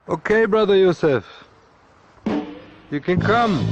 Okay, Brother Yusuf, you can come.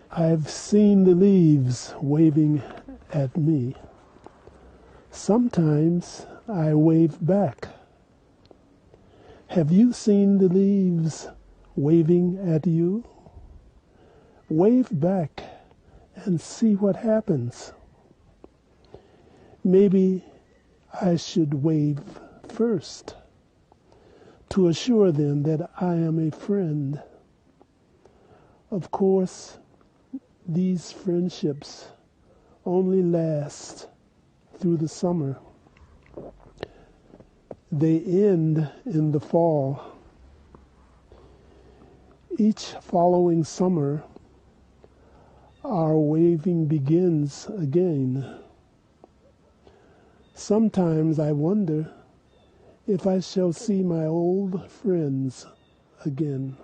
I've seen the leaves waving at me. Sometimes I wave back. Have you seen the leaves waving at you? Wave back and see what happens. Maybe I should wave first to assure them that I am a friend. Of course, these friendships only last through the summer. They end in the fall. Each following summer, our waving begins again. Sometimes I wonder if I shall see my old friends again.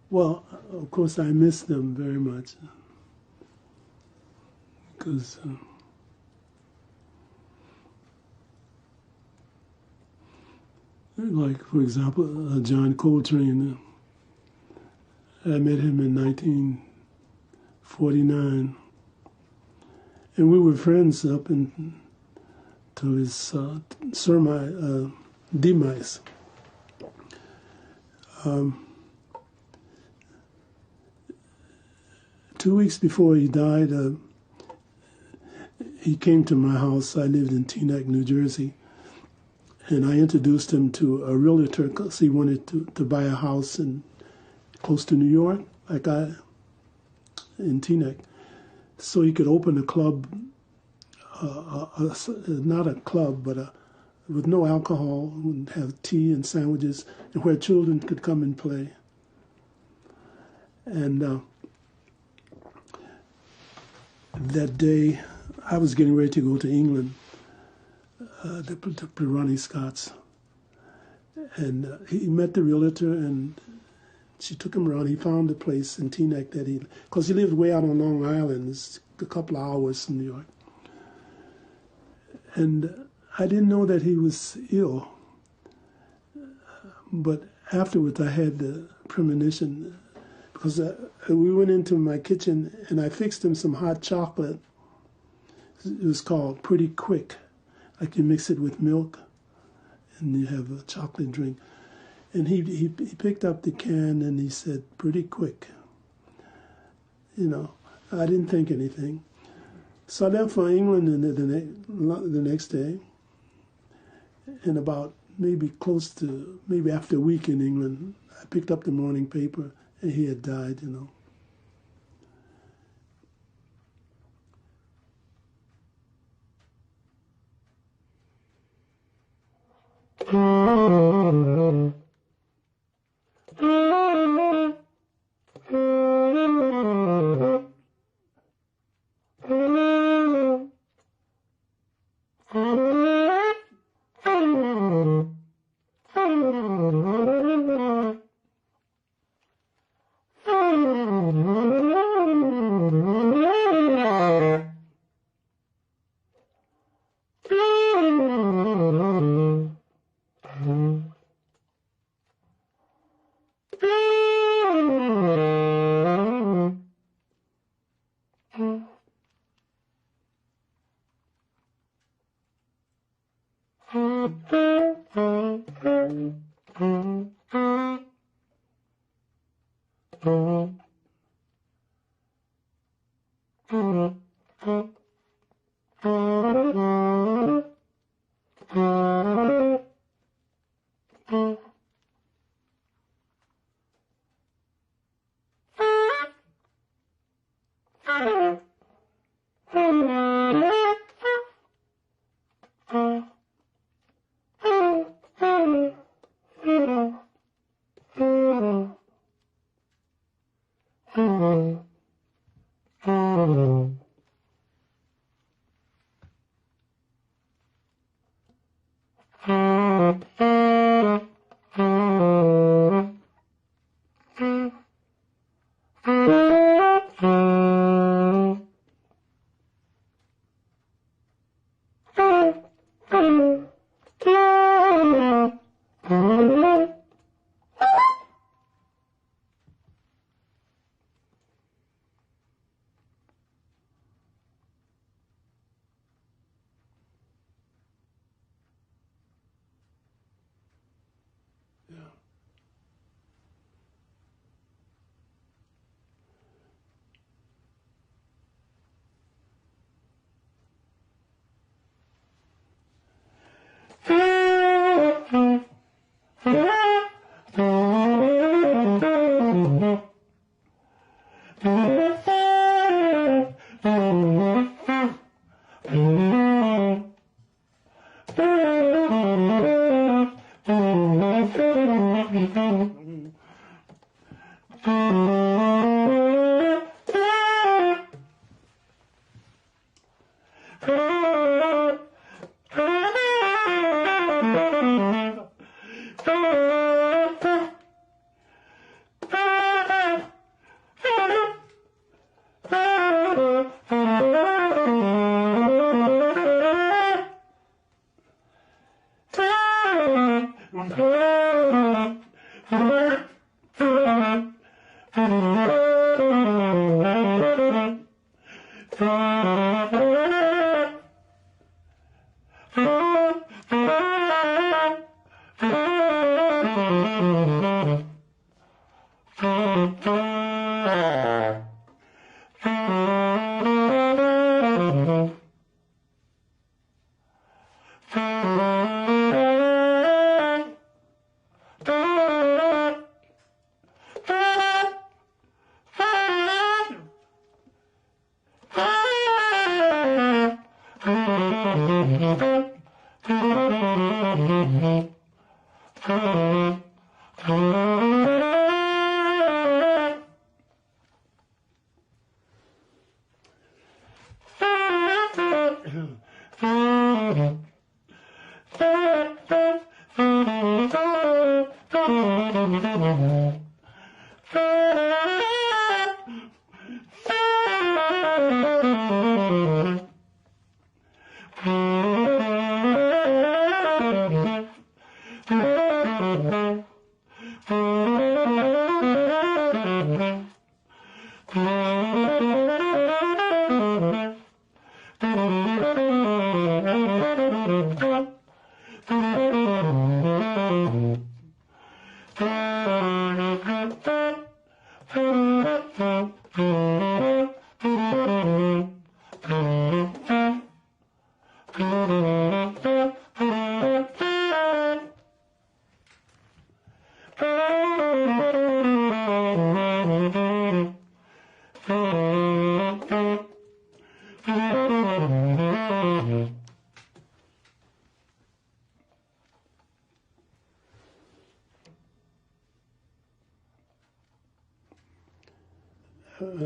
Well, of course, I miss them very much because like, for example, John Coltrane, I met him in 1949, and we were friends up until his demise. 2 weeks before he died, he came to my house. I lived in Teaneck, New Jersey, and I introduced him to a realtor because he wanted to buy a house close to New York, in Teaneck, so he could open a club, not a club, but with no alcohol, and have tea and sandwiches, and where children could come and play. And that day, I was getting ready to go to England to play Ronnie Scott's. And he met the realtor, and she took him around. He found a place in Teaneck because he lived way out on Long Island. It's a couple of hours from New York. And I didn't know that he was ill. But afterwards, I had the premonition, because we went into my kitchen and I fixed him some hot chocolate. It was called Pretty Quick. Like you mix it with milk and you have a chocolate drink. And he picked up the can and he said, "Pretty quick." You know, I didn't think anything. So I left for England the next day. And about maybe after a week in England, I picked up the morning paper and he had died, you know.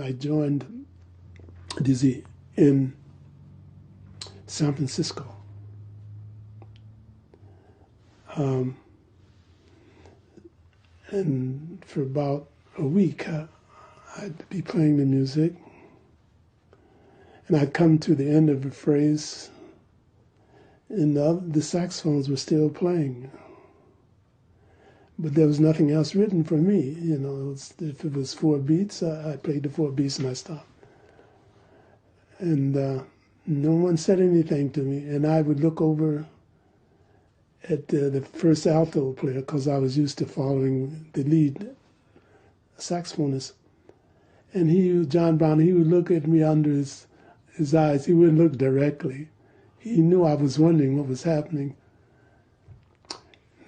I joined Dizzy in San Francisco. And for about a week, I'd be playing the music, and I'd come to the end of a phrase, and the saxophones were still playing. But there was nothing else written for me. You know, if it was 4 beats, I played the 4 beats and I stopped. And no one said anything to me. And I would look over at the first alto player, because I was used to following the lead saxophonist. And John Brown, he would look at me under his eyes. He wouldn't look directly. He knew I was wondering what was happening.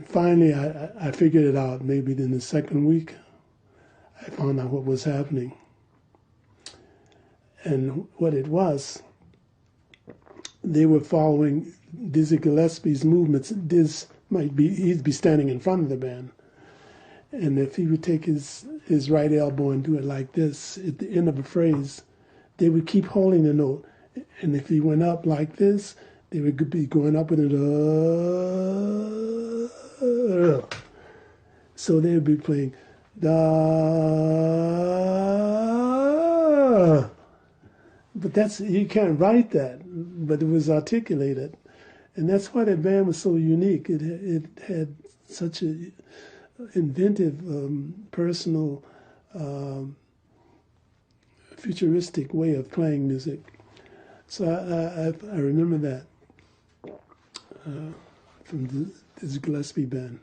Finally, I figured it out. Maybe in the second week, I found out what was happening. And what it was, they were following Dizzy Gillespie's movements. He'd be standing in front of the band. And if he would take his right elbow and do it like this, at the end of a phrase, they would keep holding the note. And if he went up like this, they would be going up with it. So they would be playing da. But you can't write that, but it was articulated. And that's why that band was so unique. It had such a inventive, personal, futuristic way of playing music. So I remember that from this Gillespie band.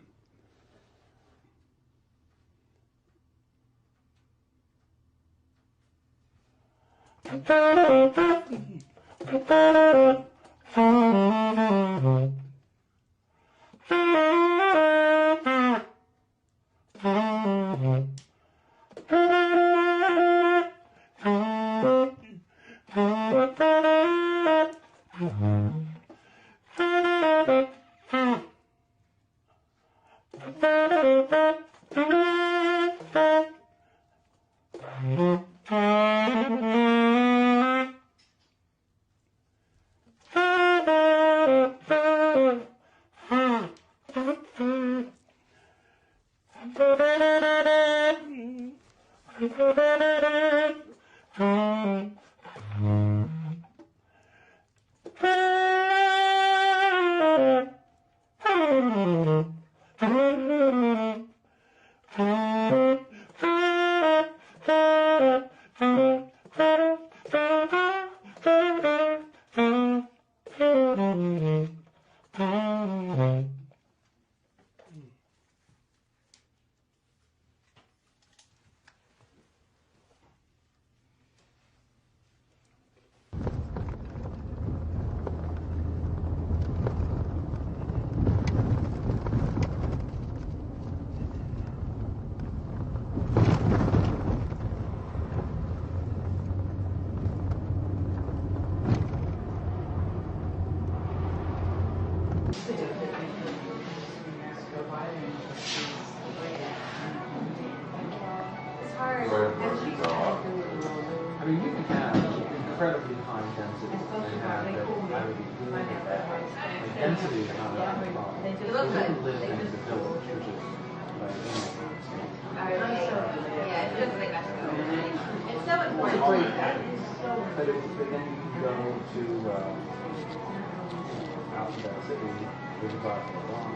I mean, you can have incredibly high density and have it, I would be doing it. Like, density is not a problem. You can live in the village, which is Yeah, it doesn't make much sense. It's so It's a important. great package. But then you can go to Alphabet City, which is off the lawn.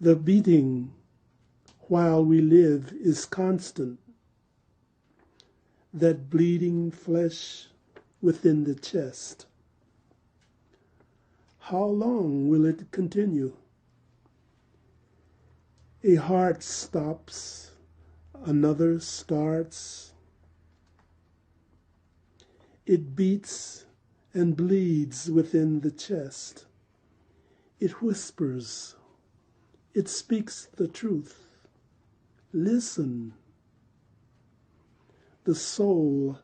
The beating while we live is constant, that bleeding flesh within the chest. How long will it continue? A heart stops, another starts. It beats and bleeds within the chest. It whispers. It speaks the truth. Listen. The soul,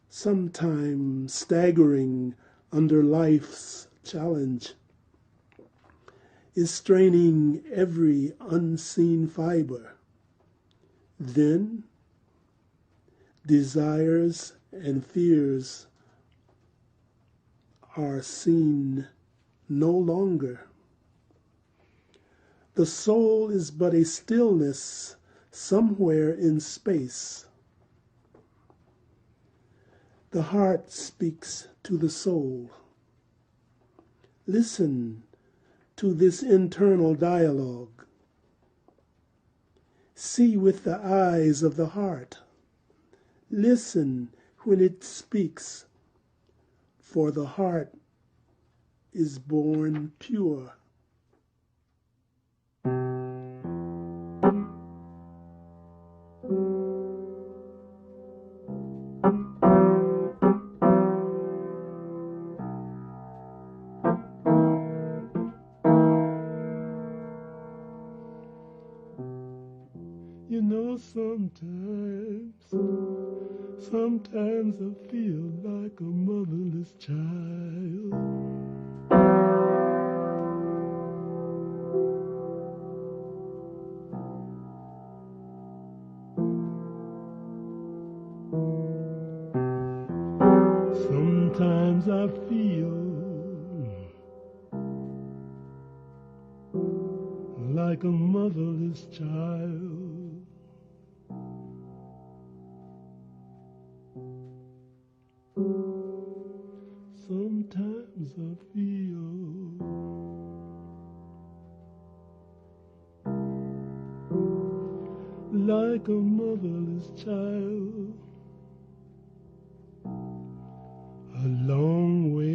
sometimes staggering under life's challenge, is straining every unseen fiber. Then, desires and fears are seen no longer. The soul is but a stillness somewhere in space. The heart speaks to the soul. Listen to this internal dialogue. See with the eyes of the heart. Listen when it speaks, for the heart is born pure. You know, sometimes I feel like a motherless child. Sometimes I feel like a motherless child. Sometimes I feel like a motherless child. A long ways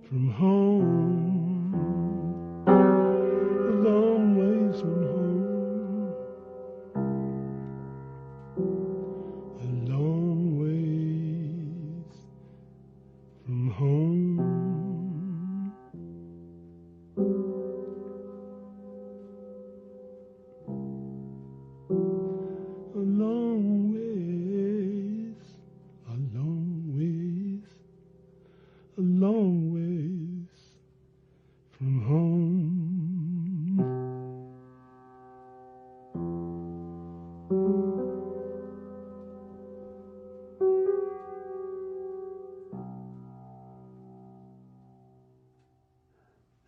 from home, a long ways from home, a long ways from home. A long ways, a long ways, a long ways from home.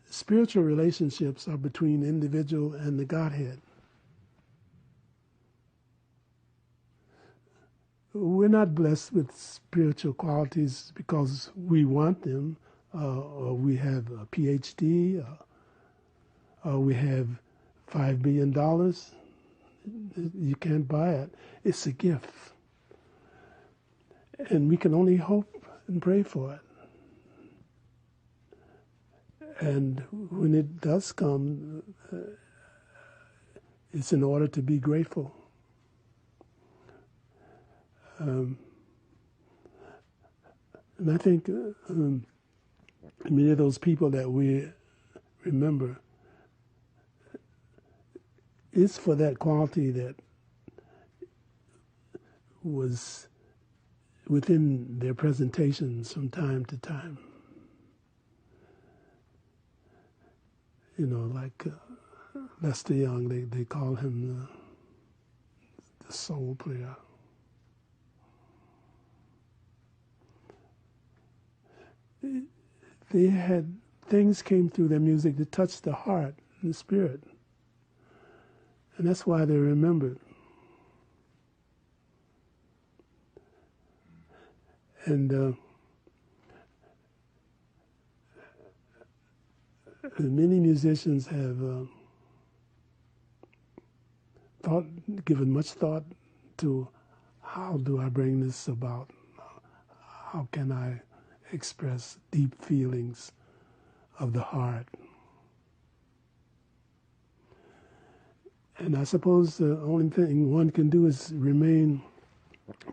Spiritual relationships are between the individual and the Godhead. We're not blessed with spiritual qualities because we want them, or we have a PhD, or we have $5 billion. You can't buy it. It's a gift. And we can only hope and pray for it. And when it does come, it's in order to be grateful. And I think many of those people that we remember, it's for that quality that was within their presentations from time to time. You know, like Lester Young, they call him the soul player. They had, things came through their music that touched the heart and the spirit. And that's why they're remembered. And many musicians have given much thought to how do I bring this about? How can I express deep feelings of the heart? And I suppose the only thing one can do is remain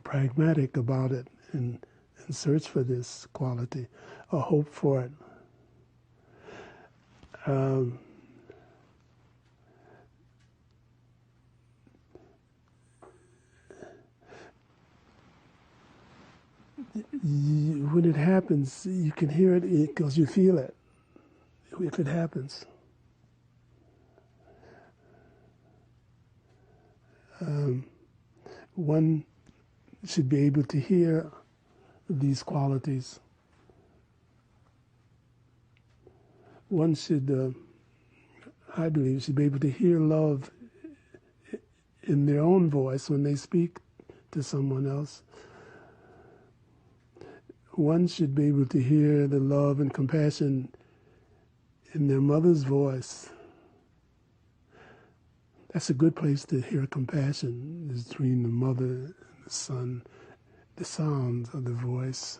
pragmatic about it and search for this quality or hope for it. When it happens, you can hear it because you feel it, if it happens. One should be able to hear these qualities. One should, I believe, should be able to hear love in their own voice when they speak to someone else. One should be able to hear the love and compassion in their mother's voice. That's a good place to hear compassion, is between the mother and the son, the sounds of the voice.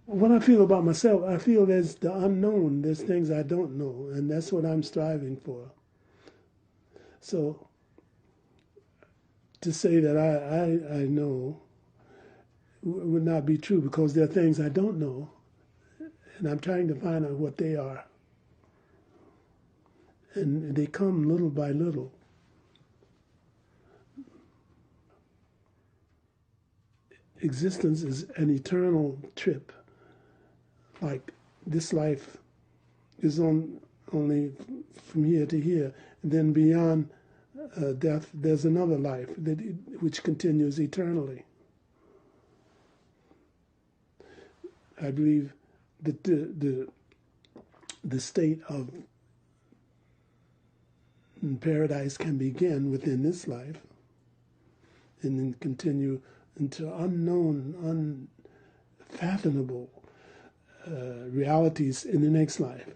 What I feel about myself, I feel there's the unknown, there's things I don't know, and that's what I'm striving for. So to say that I know would not be true, because there are things I don't know, and I'm trying to find out what they are. And they come little by little. Existence is an eternal trip. Like this life is only from here to here. And then beyond death, there's another life which continues eternally. I believe that the state of paradise can begin within this life and then continue into unknown, unfathomable realities in the next life.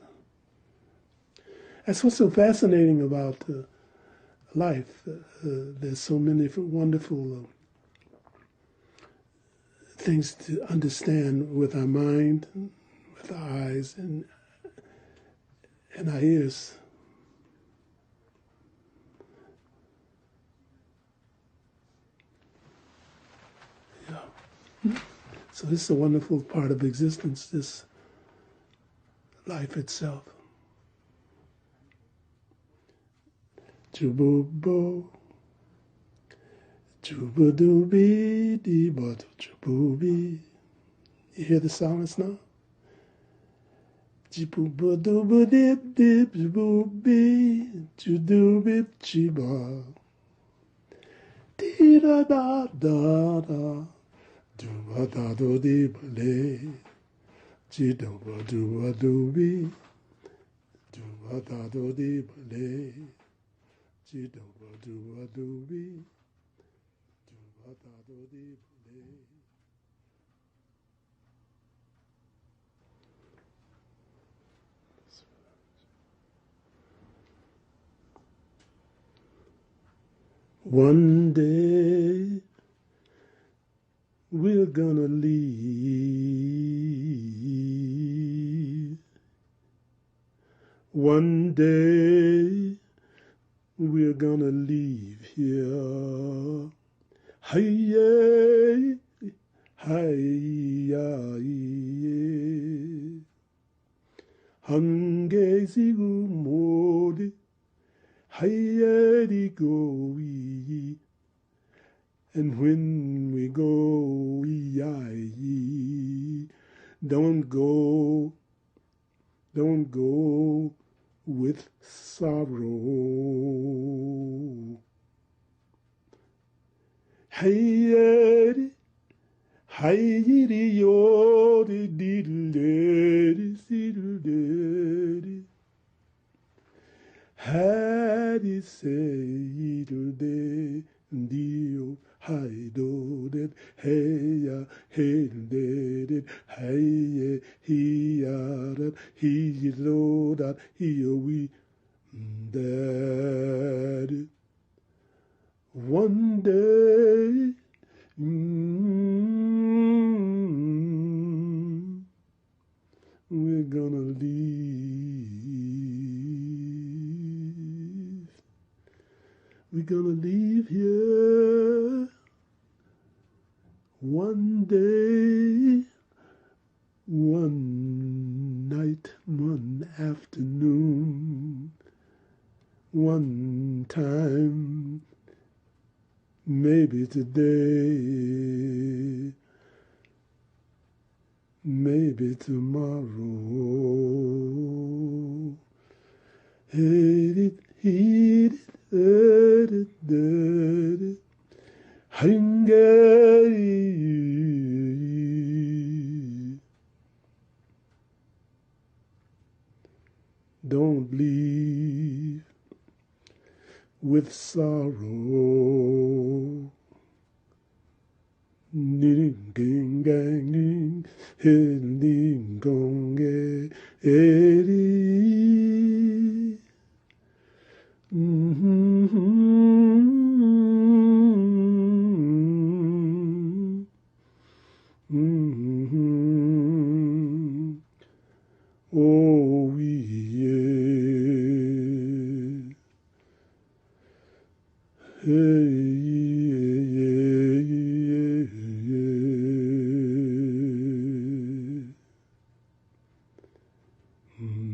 That's what's so fascinating about life. There's so many wonderful things to understand with our mind, with our eyes, and our ears. Yeah. So this is a wonderful part of existence, this life itself. Chububo, chubadooby dee but chububi. You hear the silence now? Chibubadooba dip dip chububi, chudoobi chiba. Dee da da da da, dooba da do dee bale. Chidoba dooba dooby, dooba da do dee bale. Chidoba dooba dooby, dooba da do dee bale. One day we're gonna leave. One day we're gonna leave here. Hi-yay, hi-yay. Hangezi gumodi, Hi-yay, go-wee. And when we go, don't go with sorrow. Hey, hey, yo, diddle, diddle, Hattie say day, dio, hi do that, hey ya, hey did, hey he that, he lo that, he we that. One day, we're gonna leave. We're gonna leave here one day, one night, one afternoon, one time, maybe today, maybe tomorrow. Hit it, hit it, Hungary. Don't leave with sorrow. Ding gang ding, ding gong eddie. Oh yeah. Hey, yeah, yeah, yeah.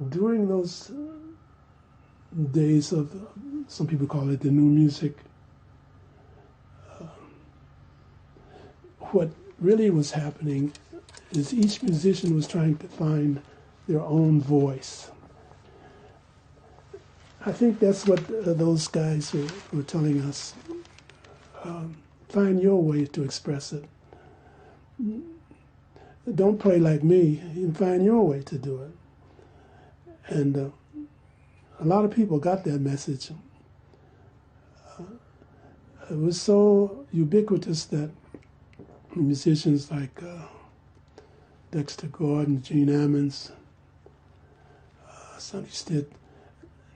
During those days of, some people call it the new music, what really was happening is each musician was trying to find their own voice. I think that's what those guys were telling us. Find your way to express it. Don't play like me, and find your way to do it. And a lot of people got that message. It was so ubiquitous that musicians like Dexter Gordon, Gene Ammons, Sonny Stitt,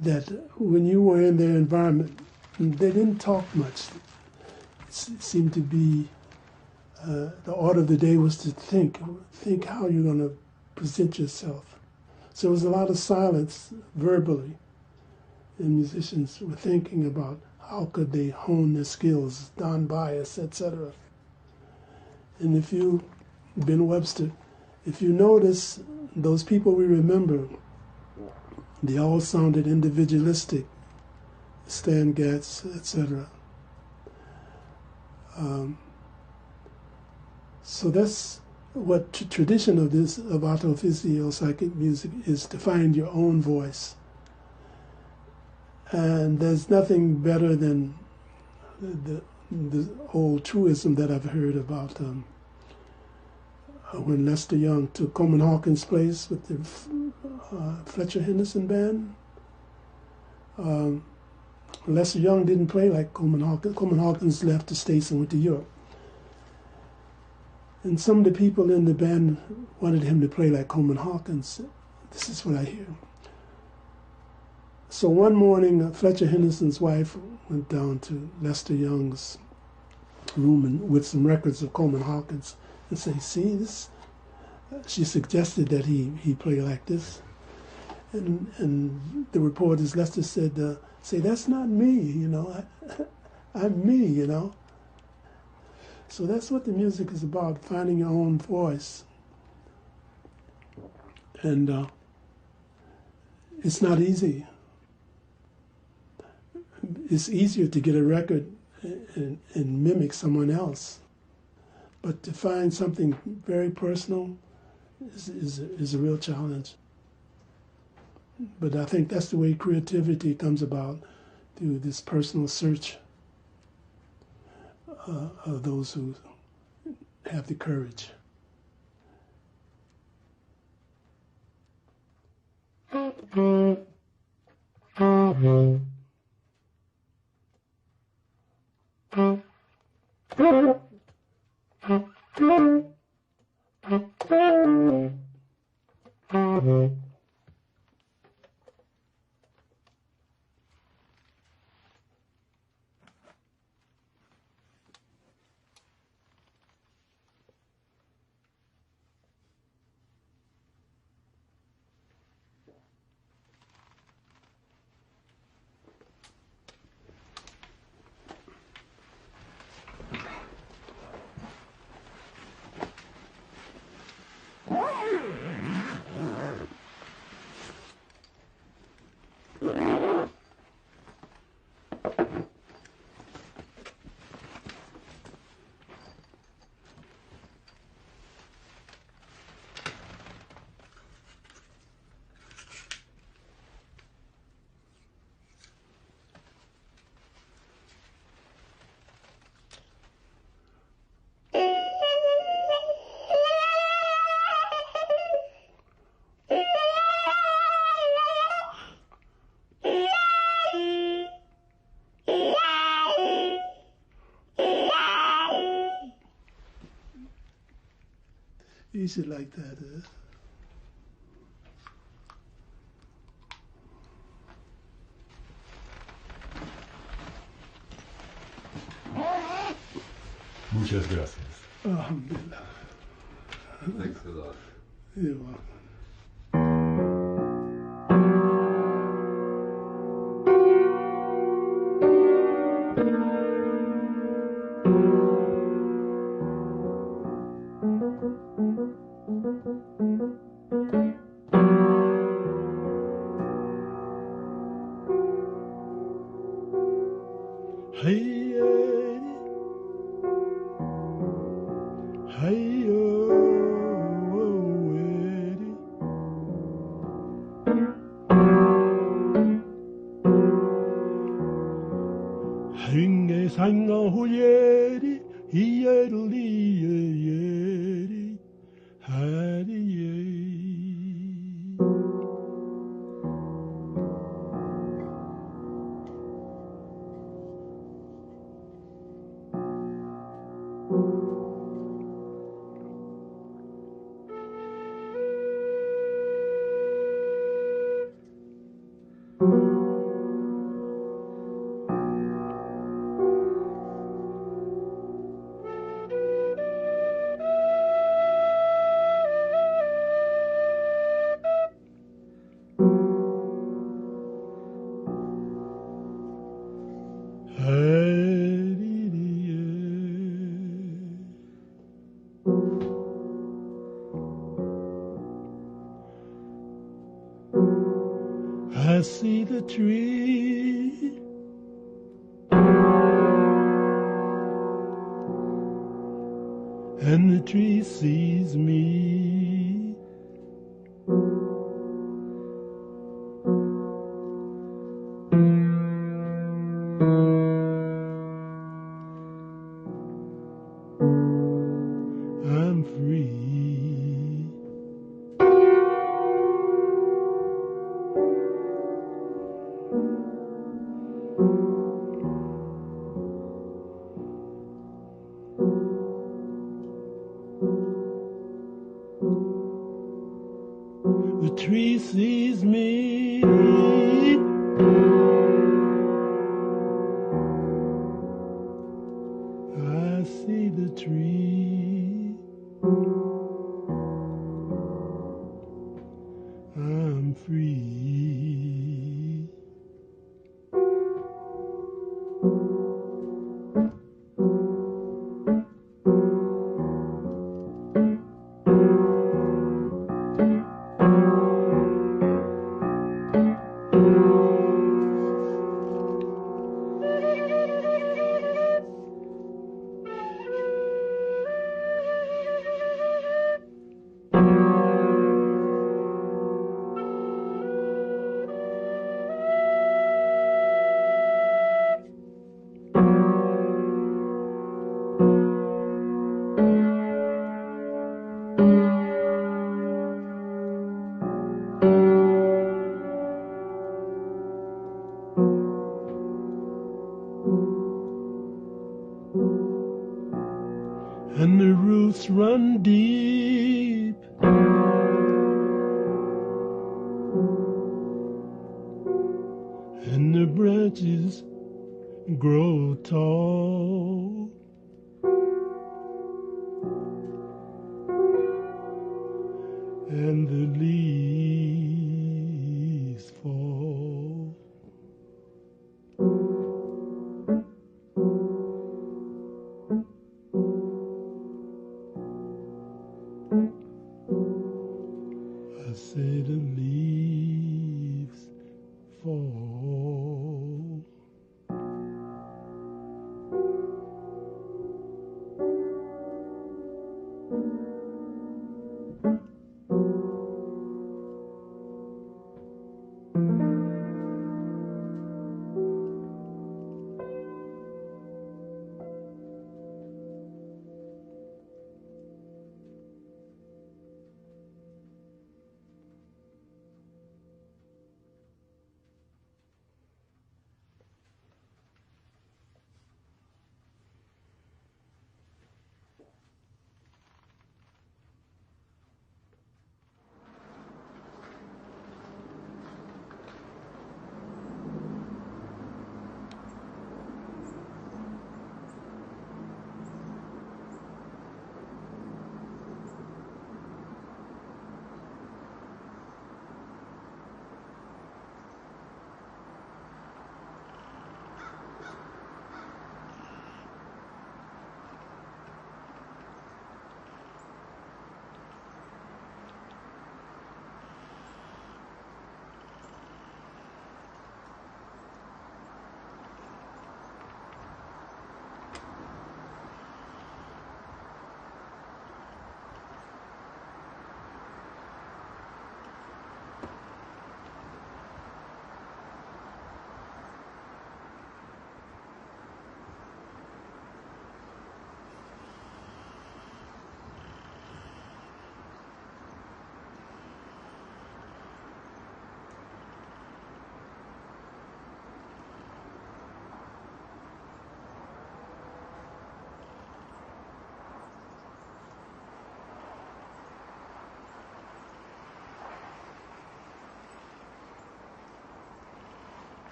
that when you were in their environment, they didn't talk much. It seemed to be the order of the day was to think how you're going to present yourself. So there was a lot of silence verbally, and musicians were thinking about how could they hone their skills, Don Byas, etc. And if you, Ben Webster, if you notice, those people we remember, they all sounded individualistic, Stan Getz, etc. So that's what tradition of this, of autophysio psychic music, is to find your own voice. And there's nothing better than the old truism that I've heard about when Lester Young took Coleman Hawkins' place with the Fletcher Henderson band. Lester Young didn't play like Coleman Hawkins. Coleman Hawkins left the States and went to Europe. And some of the people in the band wanted him to play like Coleman Hawkins. This is what I hear. So one morning, Fletcher Henderson's wife went down to Lester Young's room with some records of Coleman Hawkins and say, see this? She suggested that he play like this. And the reporters, Lester said, say, that's not me, you know. I'm me, you know. So that's what the music is about, finding your own voice. And it's not easy. It's easier to get a record and mimic someone else. But to find something very personal is a real challenge. But I think that's the way creativity comes about, through this personal search of those who have the courage. Easy like that, Muchas gracias. Alhamdulillah. Thanks a lot. You're welcome. I see the tree and the tree sees me. I'm free. The tree sees me. I see the tree. I'm free. and the roots run deep. And the branches grow tall.